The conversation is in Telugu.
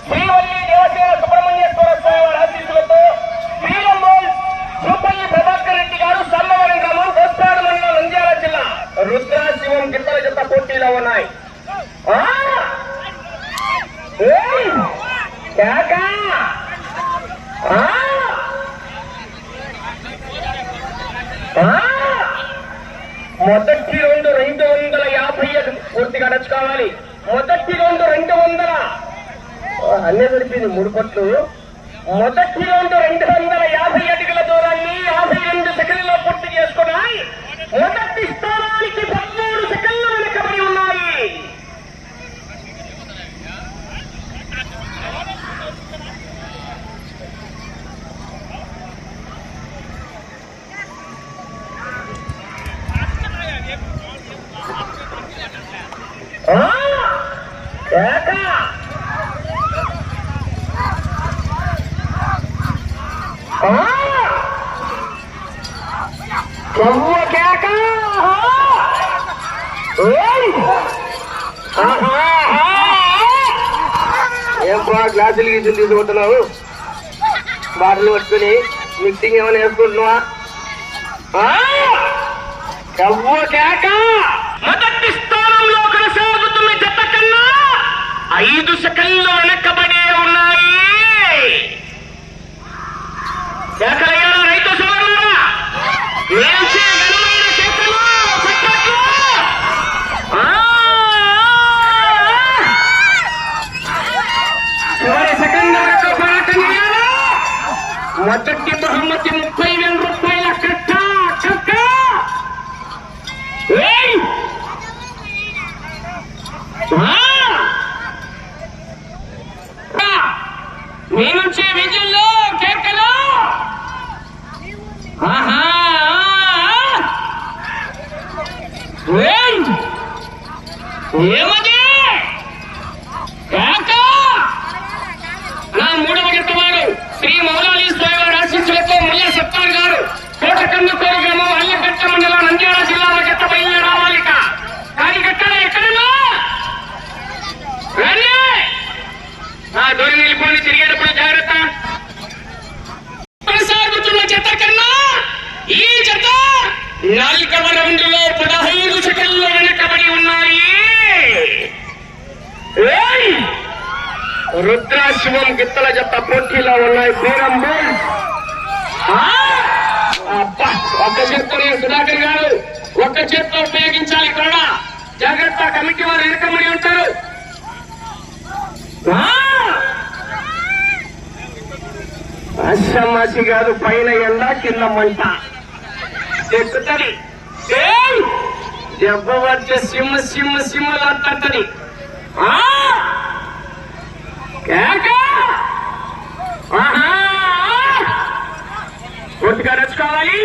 శ్రీవల్లి దేవసేన సుబ్రహ్మణ్యేశ్వర స్వామి వారి ఆశీస్సులతో శ్రీరంబోల్ రూపల్లి ప్రభాకర్ రెడ్డి గారు సమ్మవరం గ్రామం కోస్తాడు మండలం నంద్యాల జిల్లా రుద్రాశివం గిత్తల జత పోటీలో ఉన్నాయి. మొదటి రౌండ్ 250 పూర్తిగా నడుచుకోవాలి. మొదటి రౌండ్ 200 అన్నీ దొరికింది 3 పట్లు. మొదటి రౌండ్ 250 అడుగుల దూరాన్ని 52 సెకండ్లలో పూర్తి చేసుకున్నాయి. మొదటి స్థానానికి 13 సెకండ్లు వెనకబడి ఉన్నాయి. ఏం బా గ్లాసులు గీసులు తీసుకుంటున్నావు? బాటలు పట్టుకుని మిక్సింగ్ ఏమైనా వేసుకుంటున్నావా? మొదటి స్థానంలో కొనసాగుతున్న జత కన్నా 5 సెకండ్లు వెనక్కబడే ఉన్నాయి. రైతు సోదరులారా, చివరి సెకండ్ వరకు పోరాటం చేయాలి. మొదటి బహుమతి 30,000 రూపాయల కట్ట. మీ నుంచి విజుల్లో కేకలు. ఏమది నా 3వ జత వారు శ్రీ మౌలాలి స్వామి వారి ఆశీస్సులతో ముల్ల సత్తార్ గారు కోటకన్నకోరు గ్రామం అల్లగట్ట మండలం నంద్యాల జిల్లాలో జత బయలు రావాలి. కానీ గట్టలు ఎక్కడన్నా దూరం వెళ్ళిపోయి తిరిగేటప్పుడు జాగ్రత్త. కొనసాగుతున్న జత కన్నా ఈ జత 4వ రౌండ్లో 15 సెకండ్లు వెనకబడి ఉన్నాయి. రుద్రాశివం గిత్తల జత పోటీలో ఉన్నాయి. శ్రీరంబోల్ ఒక్క చేత్తోనే సుధాకర్ గారు ఒక్క చేత్తో ఉపయోగించాలి. ఇక్కడ జాగ్రత్త, కమిటీ వారు వెనకబడి ఉంటారు. అసమాసి కాదు, పైన ఎండ కింద మంట ఎక్కుతుంది. దెబ్బ వచ్చే సింహలాంటది. ఒట్టుగా రచ్చుకోవాలి.